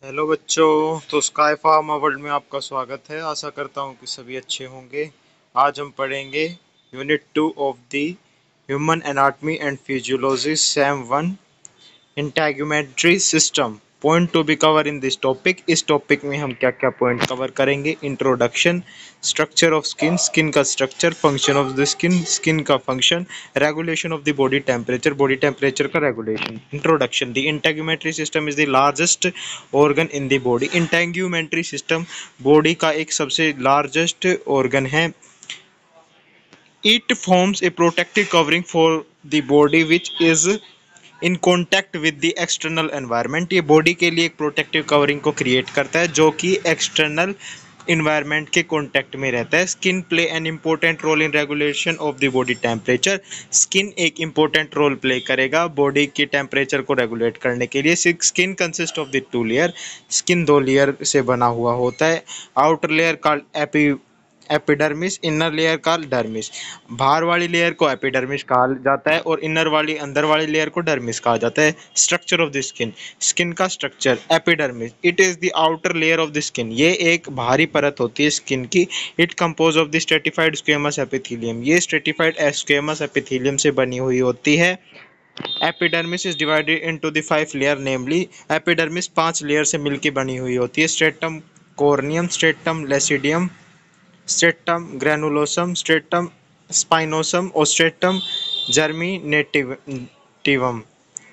Hello बच्चों। तो sky pharma world में आपका स्वागत है। आशा करता हूँ कि सभी अच्छे होंगे। आज हम पढ़ेंगे unit 2 of the human anatomy and physiology sem 1 integumentary system. Point to be cover in this topic. इस टॉपिक में हम क्या क्या पॉइंट कवर करेंगे? Introduction, structure of skin, skin का structure, function of the skin, skin का function, regulation of the body temperature का regulation. Introduction, the integumentary system is the largest organ in the body. Integumentary system body का एक सबसे largest organ है। It forms a protective covering for the body which is in contact with the external environment. ये body के लिए एक protective covering को create करता है जो कि एक्सटर्नल इन्वायरमेंट के कॉन्टैक्ट में रहता है। Skin play an important role in regulation of the body temperature. Skin एक इम्पोर्टेंट रोल प्ले करेगा बॉडी की टेम्परेचर को रेगुलेट करने के लिए। Skin consist of the two layer. Skin दो लेयर से बना हुआ होता है। Outer layer called epidermis, inner layer का डर्मिस। बाहर वाली लेयर को एपिडर्मिस कहा जाता है और इनर वाली अंदर वाली लेयर को डर्मिस कहा जाता है। Structure of the skin, skin का structure epidermis, it is the outer layer of the skin. ये एक बाहरी परत होती है स्किन की। It compose of the stratified squamous epithelium. ये स्ट्रेटिफाइड स्क्वेमस एपिथेलियम से बनी हुई होती है। Epidermis is divided into the 5 layer, namely epidermis 5 layer से मिलकर बनी हुई होती है। Stratum corneum, stratum lucidum, stratum granulosum, stratum spinosum और स्ट्रेटम जर्मिनेटिवम।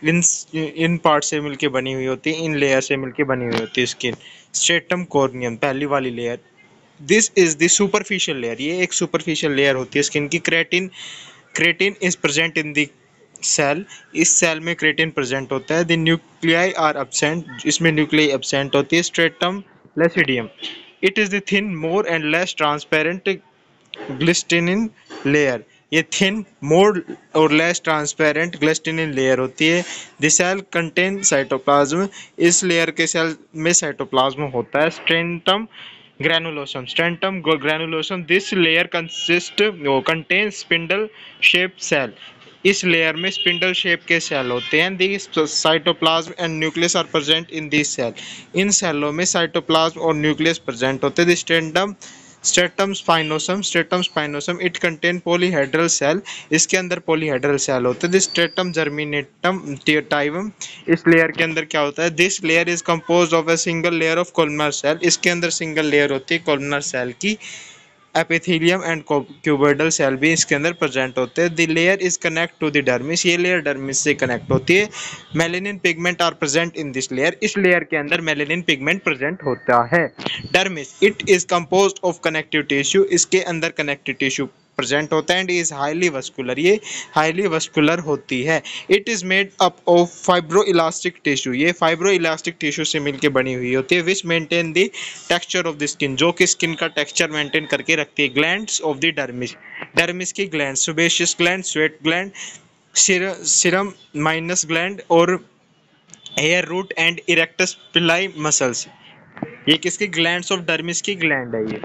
इन इन पार्ट से मिलके बनी हुई होती है, इन लेयर से मिलके बनी हुई होती है स्किन। स्ट्रेटम कॉर्नियम पहली वाली layer. This is the superficial layer. ये एक सुपरफिशियल लेयर होती है स्किन की। Keratin, keratin is present in the cell. इस सेल में क्रेटिन प्रेजेंट होता है। द न्यूक्लियाई आर एब्सेंट, इसमें न्यूक्लियाई एब्सेंट होती है। Stratum lucidum, it is the thin more and less transparent glistening layer. ये थिन मोर और लेस ट्रांसपेरेंट ग्लिस्टिनिन लेयर होती है। द सेल कंटेन साइटोप्लाज्म, इस लेयर के सेल में साइटोप्लाज्म होता है। Stratum granulosum, stratum granulosum, this layer consist contain spindle shape cell. इस लेयर में स्पिंडल शेप के सेल होते हैं। The cytoplasm and nucleus are present in this cell. इन सेलों में साइटोप्लाज्म और न्यूक्लियस प्रेजेंट होते हैं। Stratum stratum spinosum, stratum spinosum, it contain polyhedral cell. इसके अंदर पॉलीहेड्रल सेल होते हैं। स्टेटम जर्मिनेटम टाइवम, इस लेयर के अंदर क्या होता है? This layer is composed of a single layer of columnar cell. इसके अंदर सिंगल लेयर होती है कोलमनर सेल की। एपिथेलियम एंड क्यूबोइडल सेल भी इसके अंदर प्रेजेंट होते हैं। The layer is connect to the dermis, ये लेयर डर्मिस से कनेक्ट होती है। Melanin pigment are present in this layer, इस लेयर के अंदर मेलेनिन पिगमेंट प्रेजेंट होता है। Dermis, it is composed of connective tissue, इसके अंदर कनेक्टिव टिश्यू प्रेजेंट होता है। एंड इज हाईली वस्कुलर, ये हाईली वस्कुलर होती है। It is made up of fibro elastic tissue, ये फाइब्रो इलास्टिक टिश्यू से मिलकर बनी हुई होती है। Which maintain the texture of the skin, जो कि स्किन का टेक्सचर मेंटेन करके रखती है। Glands of the dermis, dermis की gland, sebaceous gland, sweat gland, ceruminous gland और हेयर रूट एंड इरेक्टस पिलाई मसल्स। ये किसकी ग्लैंड्स ऑफ डर्मिस की ग्लैंड है ये।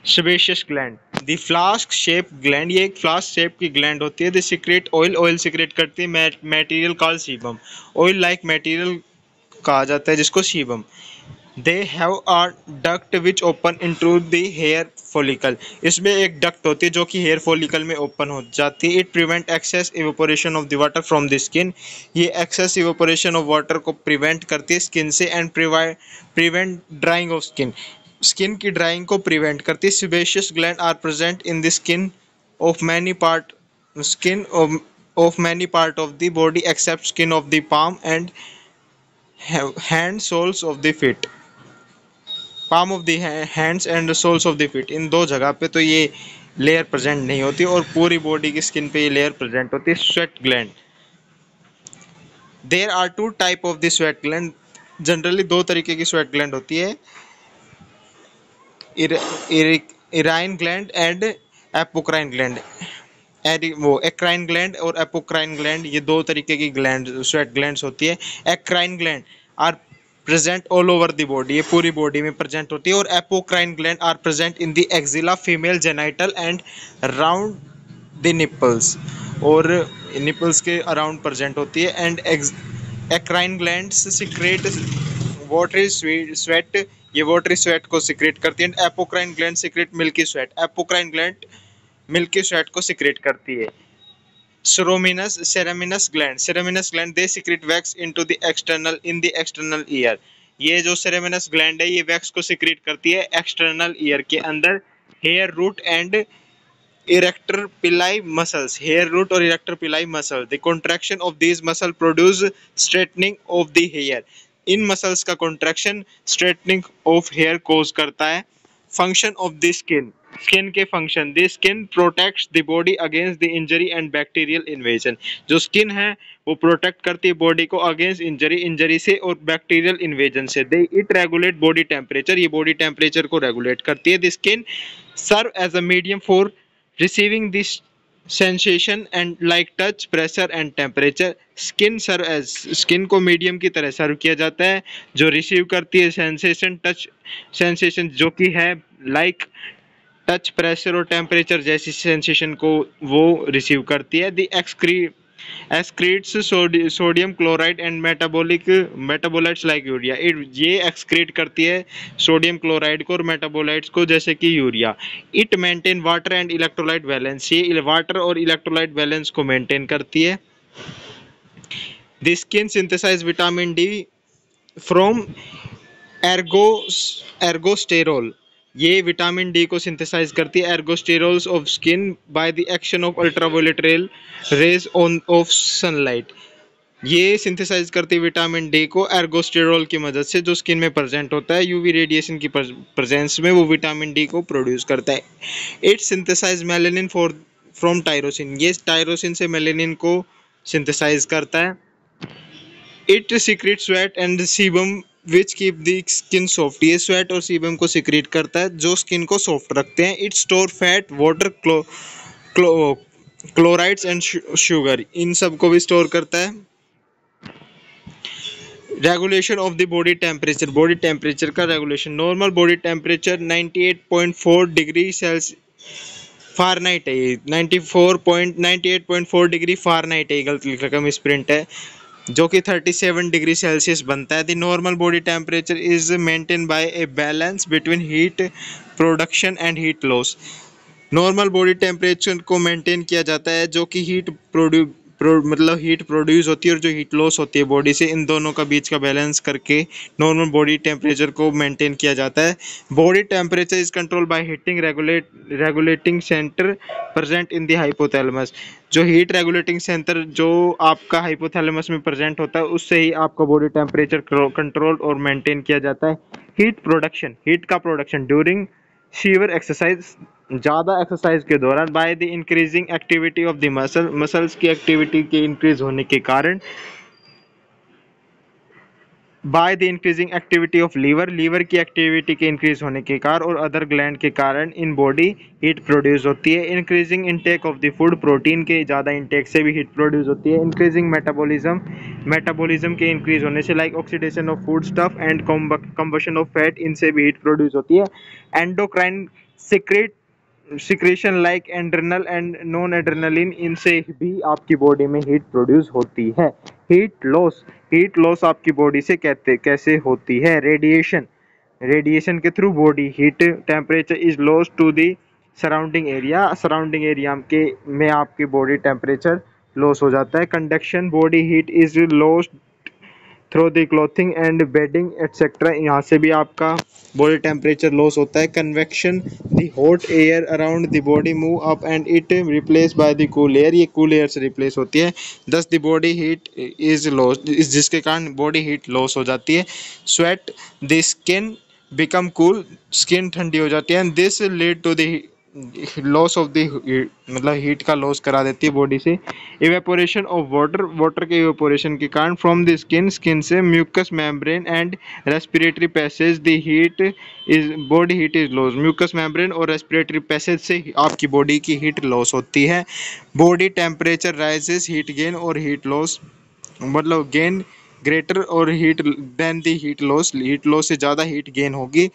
Sebaceous gland, the flask shape gland, ये एक फ्लास्क शेप की ग्लैंड होती है। The secret oil, oil secret करती है। Material called sebum, oil like material कहा जाता है जिसको sebum. They have a duct which open into the hair follicle, इसमें एक डक्ट होती है जो कि हेयर फॉलिकल में ओपन हो जाती है। It prevent excess evaporation of the water from the skin, ये एक्सेस इवेपोरेशन ऑफ वाटर को प्रिवेंट करती है स्किन से। And prevent drying of skin, skin की ड्राइंग को प्रिवेंट करती है। Sebaceous gland are present in the skin of many part, skin of many part of the body except skin of the palm and hand soles of the feet, palm of the hands and soles of the feet, इन दो जगह पे तो ये layer present नहीं होती और पूरी body की स्किन पे ये लेयर प्रेजेंट होती है। Sweat gland, there are two type of the sweat gland, generally दो तरीके की स्वेट ग्लैंड होती है। Eccrine gland and apocrine gland. वो एक्राइन ग्लैंड और एपोक्राइन ग्लैंड, ये दो तरीके की ग्लैंड स्वेट ग्लैंड्स होती है। Eccrine gland are present all over the body, ये पूरी बॉडी में प्रेजेंट होती है। और apocrine gland are present in the axilla female genital and round the nipples, और निपल्स के अराउंड प्रेजेंट होती है। And eccrine glands secrete watery sweat, ये वाटरी स्वेट को सिक्रेट करती है। Apocrine gland secrete milky sweat, apocrine gland milky sweat को secrete करती है। Ceruminous gland they secrete wax into the external in the external ear. ये जो सेरेमिनस gland है ये वैक्स को सिक्रेट करती है एक्सटर्नल ईयर के अंदर। Hair root and erector pili muscles, hair root or erector pili muscle, the contraction of these muscle produce straightening of the hair। इन मसल्स का contraction straightening of hair cause करता है। Function of the skin, skin के function, the skin protects the body against the injury and bacterial invasion. जो skin है वो protect करती है बॉडी को अगेंस्ट इंजरी से और बैक्टीरियल इन्वेजन से। They it regulate body temperature, ये बॉडी टेम्परेचर को रेगुलेट करती है। The skin serve as a medium for receiving this sensation and like touch, pressure and temperature। skin serve as, skin को medium की तरह सर्व किया जाता है जो रिसीव करती है सेंसेशन, टच सेंसेशन जो कि है लाइक टच, प्रेशर और टेम्परेचर जैसी सेंसेशन को वो रिसीव करती है। The excretes sodium chloride and metabolites like urea, ये एक्सक्रीट करती है सोडियम क्लोराइड को और मेटाबोलाइट्स को जैसे कि urea. It maintain water and electrolyte balance, ये वाटर और इलेक्ट्रोलाइट बैलेंस को मेंटेन करती है। The skin synthesize vitamin D from ergosterol, ये विटामिन डी को सिंथेसाइज करती है ergosterols of skin by the action of ultraviolet rays on of sunlight. ये सिंथेसाइज करती है विटामिन डी को एर्गोस्टेरोल की मदद से जो स्किन में प्रेजेंट होता है यूवी रेडिएशन की प्रेजेंस में, वो विटामिन डी को प्रोड्यूस करता है। It synthesize melanin from tyrosine, ये टायरोसिन से मेलेनिन को सिंथेसाइज करता है। It secrete sweat and sebum which keep the skin soft, ये स्वेट और सीबम को सीक्रेट करता है जो स्किन को सॉफ्ट रखते हैं। It store fat, water, chlorides and sugar, इन सब को भी स्टोर करता है। Regulation of the body temperature, body temperature का regulation. Normal body temperature 98.4 degree Celsius Fahrenheit है, 98.4 डिग्री फारनाइट है, गलत लिख रखा, मिसप्रिंट है, जो कि 37 डिग्री सेल्सियस बनता है। The normal body temperature is maintain by a balance between heat production and heat loss. Normal body temperature को मेंटेन किया जाता है जो कि मतलब हीट प्रोड्यूस होती है और जो हीट लॉस होती है बॉडी से, इन दोनों का बीच का बैलेंस करके नॉर्मल बॉडी टेम्परेचर को मेंटेन किया जाता है। Body temperature is control by heating regulating centre present in the hypothalamus, जो हीट रेगुलेटिंग सेंटर जो आपका हाइपोथैलेमस में प्रेजेंट होता है उससे ही आपका बॉडी टेम्परेचर कंट्रोल और मेंटेन किया जाता है। हीट प्रोडक्शन, हीट का प्रोडक्शन ड्यूरिंग सीवियर एक्सरसाइज, ज़्यादा एक्सरसाइज के दौरान, by the increasing activity of the muscles की एक्टिविटी के इंक्रीज होने के कारण, by the increasing activity of liver की एक्टिविटी के इंक्रीज होने के कारण और अदर ग्लैंड के कारण इन बॉडी हीट प्रोड्यूस होती है। Increasing intake of the food, protein के ज़्यादा इंटेक से भी हीट प्रोड्यूस होती है। इंक्रीजिंग मेटाबॉलिज्म के इंक्रीज होने से like oxidation of food stuff and combustion of fat, इनसे भी हीट प्रोड्यूस होती है। Endocrine secretion like adrenal and non adrenaline, इनसे भी आपकी बॉडी में हीट प्रोड्यूस होती है। हीट लॉस आपकी बॉडी से कैसे होती है? रेडिएशन के through body heat temperature is lost to the surrounding area के में आपकी बॉडी टेम्परेचर लॉस हो जाता है। Conduction, body heat is lost through the clothing and bedding etcetera, यहाँ से भी आपका बॉडी टेम्परेचर लॉस होता है। Convection, the hot air around the body move up and it replace by the cool air, ये कूल एयर से replace होती है। Thus the body heat is loss, जिसके कारण बॉडी हीट लॉस हो जाती है। Sweat, the skin become cool, skin ठंडी हो जाती है। And this lead to the loss of the, मतलब हीट का लॉस करा देती है बॉडी से। इवेपोरेशन ऑफ वाटर के इवेपोरेशन के कारण फ्रॉम द स्किन से mucus membrane and respiratory passage, the heat is body heat is loss, mucus membrane और रेस्पिरेटरी पैसेज से आपकी बॉडी की हीट लॉस होती है। Body temperature rises, heat gain और हीट लॉस, मतलब गेन ग्रेटर और heat than the heat loss से ज़्यादा हीट गेन होगी।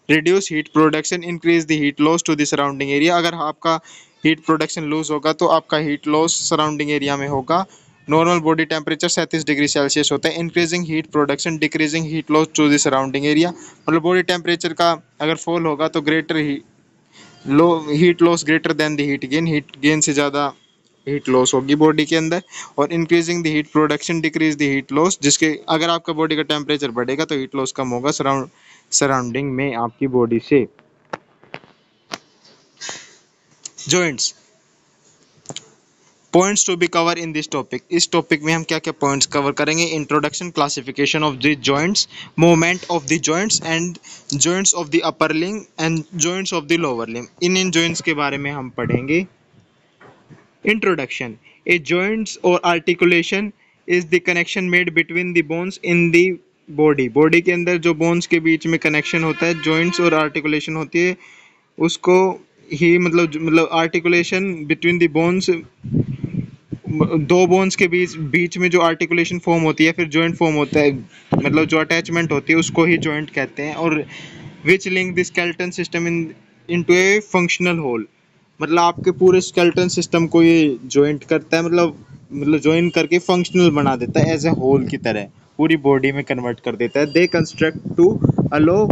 Reduce heat production, increase the heat loss to the surrounding area, अगर आपका हीट प्रोडक्शन लूज होगा तो आपका हीट लॉस सराउंडिंग एरिया में होगा। Normal body temperature 37 degree Celsius होता है। Increasing heat production, decreasing heat loss to the surrounding area, मतलब बॉडी टेम्परेचर का अगर फॉल होगा तो greater low heat loss greater than the heat gain से ज़्यादा हीट लॉस होगी बॉडी के अंदर। और increasing the heat production, decrease the heat loss, जिसके अगर आपका बॉडी का टेम्परेचर बढ़ेगा तो हीट लॉस कम होगा सराउंडिंग में आपकी बॉडी से। Joints, points to be cover in this topic, इस टॉपिक में हम क्या क्या पॉइंट्स कवर करेंगे। Introduction, classification of the joints, movement of the joints and joints of the upper limb and joints of the lower limb, इन joints के बारे में हम पढ़ेंगे। इंट्रोडक्शन, ए जॉइंट्स और articulation is the connection made between the bones in the body, body के अंदर जो बोन्स के बीच में कनेक्शन होता है, जॉइंट्स और आर्टिकुलेशन होती है उसको ही मतलब आर्टिकुलेशन बिटवीन द बोन्स, दो बोन्स के बीच बीच में जो आर्टिकुलेशन फॉर्म होती है, फिर जॉइंट फॉर्म होता है, मतलब जो अटैचमेंट होती है उसको ही जॉइंट कहते हैं। और which link the skeleton system into a functional whole, मतलब आपके पूरे स्केलेटन सिस्टम को ये जॉइंट करता है, मतलब जॉइन करके फंक्शनल बना देता है, एज ए होल की तरह पूरी बॉडी में कन्वर्ट कर देता है। They construct to allow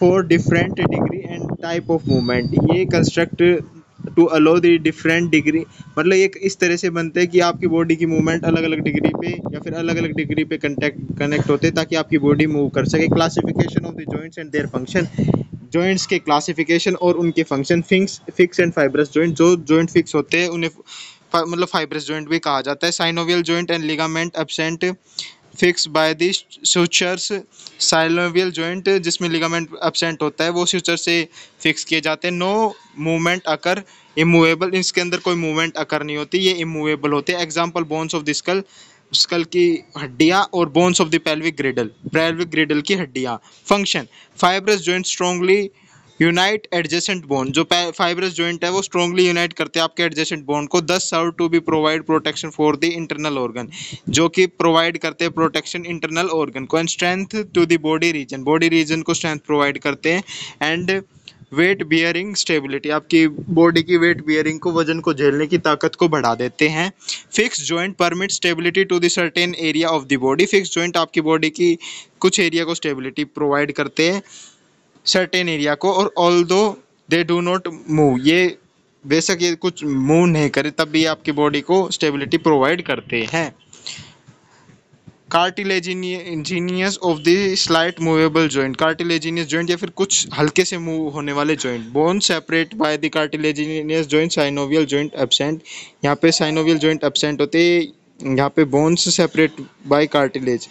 for different degree and type of movement, ये construct to allow the different degree, मतलब एक इस तरह से बनते हैं कि आपकी बॉडी की मूवमेंट अलग अलग डिग्री पे या फिर अलग अलग डिग्री पे कनेक्ट होते हैं ताकि आपकी बॉडी मूव कर सके। Classification of the joints and their function, joints के क्लासिफिकेशन और उनके function. Fix and fibrous joint, जो जॉइंट फिक्स होते हैं उन्हें मतलब फाइब्रस जॉइंट भी कहा जाता है। Synovial joint and ligament absent fix by the sutures, synovial joint जिसमें लिगामेंट एब्सेंट होता है वो सूचर से फिक्स किए जाते हैं। नो मूवमेंट अकर, इमूवेबल, इसके अंदर कोई मूवमेंट अकर नहीं होती, ये इमूवेबल होते हैं। Example bones of the skull, skull की हड्डियां, और bones of the pelvic girdle की हड्डियां। Function, fibrous joint strongly unite adjacent bone, जो फाइब्रस जॉइंट है वो स्ट्रॉन्गली यूनाइट करते हैं आपके एडजेसेंट बोन को। Thus serve to be provide protection for the internal organ, जो कि प्रोवाइड करते हैं प्रोटेक्शन इंटरनल ऑर्गन को। And strength to the body region, body region को स्ट्रेंथ प्रोवाइड करते हैं। एंड वेट बियरिंग स्टेबिलिटी, आपकी बॉडी की वेट बियरिंग को, वजन को झेलने की ताकत को बढ़ा देते हैं। Fix joint permit stability to the certain area of the body, fix joint आपकी बॉडी की कुछ एरिया को स्टेबिलिटी प्रोवाइड करते हैं, सर्टेन एरिया को। और although they do not move, ये बेशक ये कुछ मूव नहीं करे तब भी आपकी बॉडी को स्टेबिलिटी प्रोवाइड करते हैं। Cartilaginous of the slight movable joint, cartilaginous joint या फिर कुछ हल्के से मूव होने वाले joint. Bone separate by the cartilaginous joint, synovial joint absent, यहाँ पे साइनोवियल जॉइंट एब्सेंट होते हैं, यहाँ पे बोन्स सेपरेट बाय कार्टिलेज,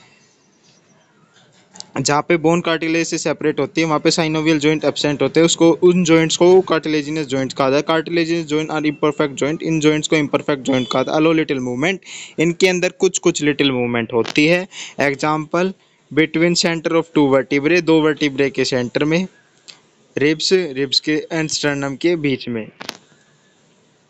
जहाँ पे बोन कार्टिलेज से सेपरेट होती है वहाँ पे साइनोवियल जॉइंट एब्सेंट होते हैं, उसको उन जॉइंट्स को कार्टिलेजिनस जॉइंट्स कहा जाता है। Cartilaginous joint are imperfect joint, इन जॉइंट्स को इम्परफेक्ट जॉइंट कहा जाता है। अलो लिटिल मूवमेंट, इनके अंदर कुछ लिटिल मूवमेंट होती है। Example, between center of two vertebrae, दो वर्टिब्रे के सेंटर में, रिब्स के एंड स्टर्नम के बीच में।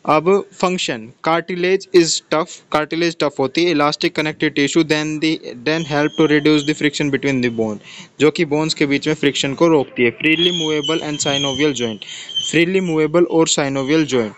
अब function, cartilage is tough, cartilage tough होती है, elastic connective tissue, then help to reduce the friction between the bone, जो कि बोन्स के बीच में फ्रिक्शन को रोकती है। Freely movable and synovial joint, freely movable और साइनोवियल जॉइंट।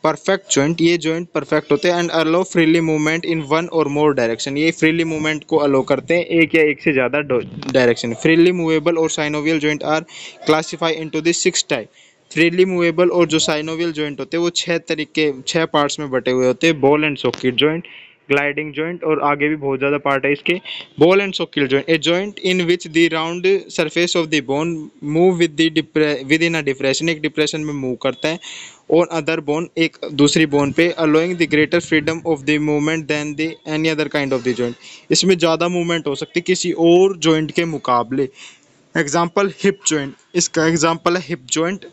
परफेक्ट जॉइंट, ये जॉइंट परफेक्ट होते हैं। And allow freely movement in one or more direction, ये फ्रीली मूवमेंट को अलो करते हैं एक या एक से ज़्यादा डायरेक्शन। फ्रीली मूवेबल और synovial joint are classify into the 6 type. Freely movable और जो साइनोवियल जॉइंट होते हैं वो 6 पार्ट्स में बटे हुए होते हैं। Ball and socket joint, gliding joint, और आगे भी बहुत ज़्यादा पार्ट है इसके। Ball and socket joint, a joint in which the round surface of the bone move with in a depression, एक डिप्रेशन में मूव करता है, और अदर बोन, एक दूसरी बोन पे, allowing the greater freedom of the movement than the any other kind of the joint, इसमें ज़्यादा मूवमेंट हो सकती है किसी और जॉइंट के मुकाबले। एग्जाम्पल, हिप जॉइंट, इसका एग्जाम्पल है hip joint.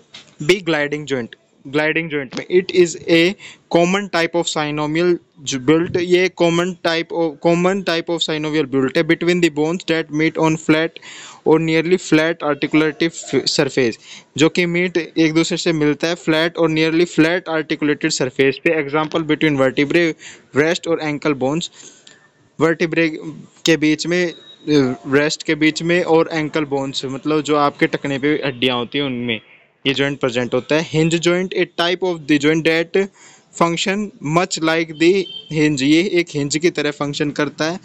B gliding joint, gliding joint में it is a common type of synovial built, ये common type of synovial built है between the bones that meet on flat और nearly flat articulative surface, जो कि meet एक दूसरे से मिलता है फ्लैट और नियरली फ्लैट आर्टिकुलेटेड सरफेस पे। एग्जाम्पल, बिटवीन वर्टिब्रे, ब्रेस्ट और एंकल बोन्स, वर्टिब्रे के बीच में, ब्रेस्ट के बीच में, और एंकल बोन्स मतलब जो आपके टखने पे हड्डियाँ होती हैं उनमें ये जॉइंट प्रेजेंट होता है। Hinge joint, A type of the joint that function much like the hinge, ये एक हिंज की तरह फंक्शन करता है।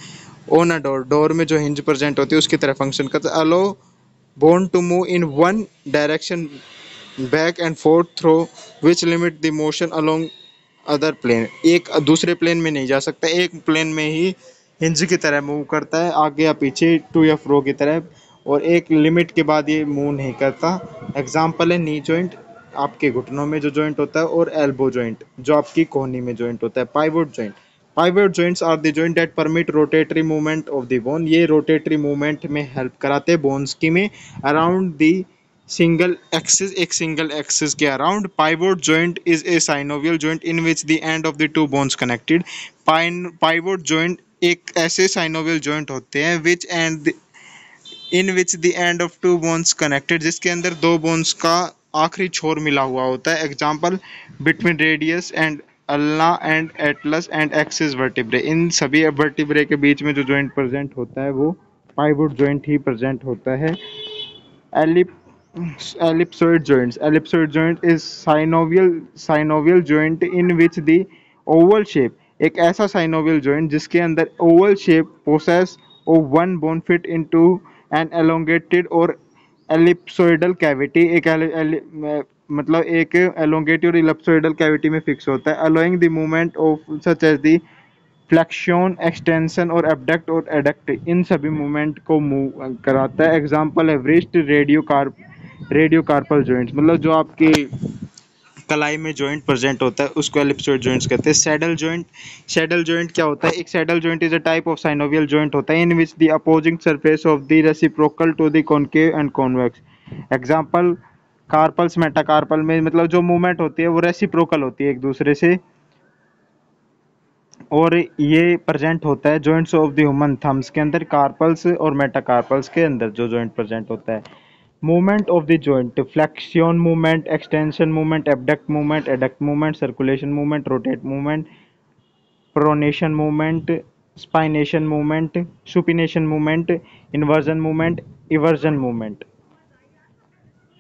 ऑन अ डोर, डोर में जो हिंज प्रेजेंट होती है उसकी तरह फंक्शन करता है। Allow bone to move in one direction back and forth through which limit the motion along other plane, एक दूसरे प्लेन में नहीं जा सकता, एक प्लेन में ही हिंज की तरह मूव करता है, आगे या पीछे टू या फ्रो की तरह, और एक लिमिट के बाद ये मूव नहीं करता। एग्जाम्पल है नी जॉइंट, आपके घुटनों में जो जॉइंट होता है, और एल्बो जॉइंट जो आपकी कोहनी में जॉइंट होता है। Pivot joint, pivot joints are the joint that permit rotatory movement of the bone, ये रोटेटरी मूवमेंट में हेल्प कराते हैं बोन्स की में अराउंड द सिंगल एक्सिस, एक सिंगल एक्सिस के around. Pivot joint is a synovial joint in which the end of the two bones connected. Pivot joint एक ऐसे साइनोवियल जॉइंट होते हैं which end in which the end of two bones connected, जिसके अंदर दो bones का आखिरी छोर मिला हुआ होता है। Example between radius and ulna and atlas and axis vertebrae, इन सभी वर्टिब्रे के बीच में जो जॉइंट प्रेजेंट होता है वो पाइवोट जॉइंट ही प्रेजेंट होता है। ellipsoid joints, ellipsoid joint is synovial joint in which the oval shape, एक ऐसा synovial joint जिसके अंदर oval shape possess of one bone fit into an elongated or ellipsoidal cavity, मतलब एक elongated और ellipsoidal cavity में फिक्स होता है, allowing the movement of such as the flexion, extension और एबडक्ट और एडक्ट, इन सभी मूवमेंट को मूव कराता है। एग्जाम्पल है व्रिस्ट, रेडियो कार्पल जॉइंट्स, मतलब जो आपके कलाई में जॉइंट प्रेजेंट होता है उसको एलिप्सोइड जॉइंट्स कहते हैं। सैडल जॉइंट, सैडल जॉइंट क्या होता है? एक saddle joint is a type of synovial joint होता है in which the opposing surface of the reciprocal to the concave and convex. Example carpals, metacarpal में मतलब जो मूवमेंट होती है वो रेसिप्रोकल होती है एक दूसरे से, और ये प्रेजेंट होता है joints of the human thumbs के अंदर, कार्पल्स और मेटाकार्पल्स के अंदर जो जॉइंट प्रेजेंट होता है। Movement of the joint, flexion movement, extension movement, abduct movement, adduct movement, circulation movement, rotate movement, pronation movement, spination movement, supination movement, inversion movement, eversion movement.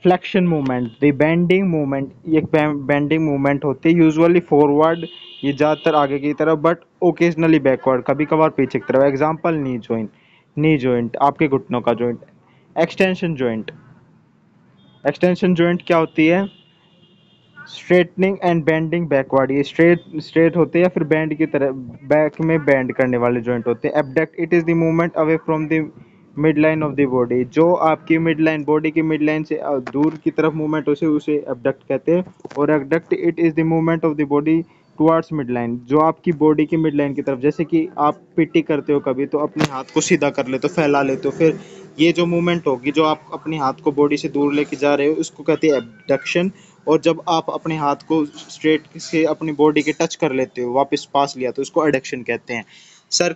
Flexion movement, the bending movement, ये bending movement होती है usually forward, ये ज़्यादातर आगे की तरफ, but occasionally backward, कभी कभार पीछे की तरफ। Example knee joint, knee joint आपके घुटनों का joint. Extension joint, extension joint क्या होती है? स्ट्रेटनिंग एंड बेंडिंग बैकवर्ड, ये स्ट्रेट स्ट्रेट होते हैं या फिर बैंड की तरह बैक में बेंड करने वाले जॉइंट होते हैं। Abduct, it is the movement away from the mid line of the body, जो आपकी मिड लाइन, बॉडी की मिड लाइन से दूर की तरफ मूवमेंट उसे उसे एबडक्ट कहते हैं। और abduct, it is the movement of the body towards mid line, जो आपकी बॉडी की मिड लाइन की तरफ, जैसे कि आप पीटी करते हो कभी तो अपने हाथ को सीधा कर लेते हो, फैला लेते हो, फिर ये जो मूवमेंट होगी जो आप अपने हाथ को बॉडी से दूर लेके जा रहे हो उसको कहते हैं एबडक्शन। और जब आप अपने हाथ को स्ट्रेट से अपनी बॉडी के टच कर लेते हो, वापस पास लिया, तो इसको एडक्शन कहते हैं। सर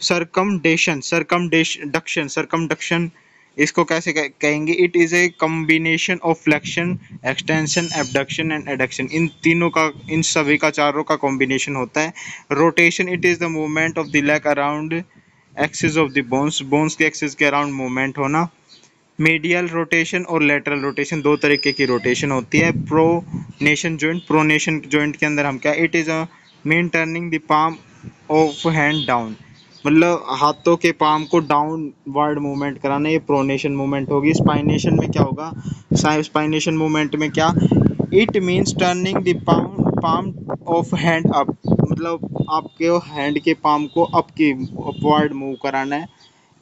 सरकमडेशन, सरकमडक्शन इसको कैसे कहेंगे? It is a combination of flexion, extension, abduction and adduction, इन तीनों का, इन सभी का, चारों का कॉम्बिनेशन होता है। Rotation, it is the movement of the leg around axis of the bones, bones के एक्सिस के अराउंड मूवमेंट होना। मीडियल रोटेशन और लेटरल रोटेशन, दो तरीके की रोटेशन होती है। प्रोनेशन जॉइंट, प्रोनेशन जॉइंट के अंदर हम क्या, it is a mean turning the palm of hand down, मतलब हाथों के पाम को डाउनवर्ड मूवमेंट कराना, ये प्रोनेशन मूवमेंट होगी। स्पाइनेशन में क्या होगा? स्पाइनेशन मूवमेंट में क्या, it means turning the palm of hand up, मतलब आपके हैंड के पाम को अप की अपवर्ड मूव कराना है।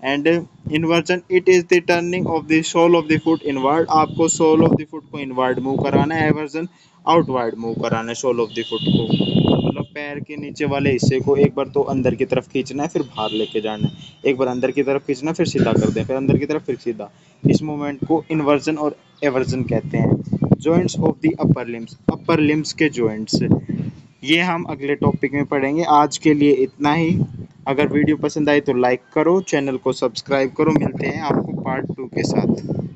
And inversion, it is the turning of the sole of the foot inward, आपको सोल ऑफ द फुट को इनवर्ड मूव कराना है। एवर्जन, आउटवर्ड मूव कराना है सोल ऑफ द फुट को, मतलब पैर के नीचे वाले हिस्से को एक बार तो अंदर की तरफ खींचना है, फिर बाहर लेके जाना है, एक बार अंदर की तरफ खींचना, फिर सीधा कर दें, फिर अंदर की तरफ, फिर सीधा। इस मूवमेंट को इन्वर्जन और एवर्जन कहते हैं। Joints of the upper limbs, upper limbs के जॉइंट्स, ये हम अगले टॉपिक में पढ़ेंगे। आज के लिए इतना ही। अगर वीडियो पसंद आई तो लाइक करो, चैनल को सब्सक्राइब करो। मिलते हैं आपको पार्ट 2 के साथ।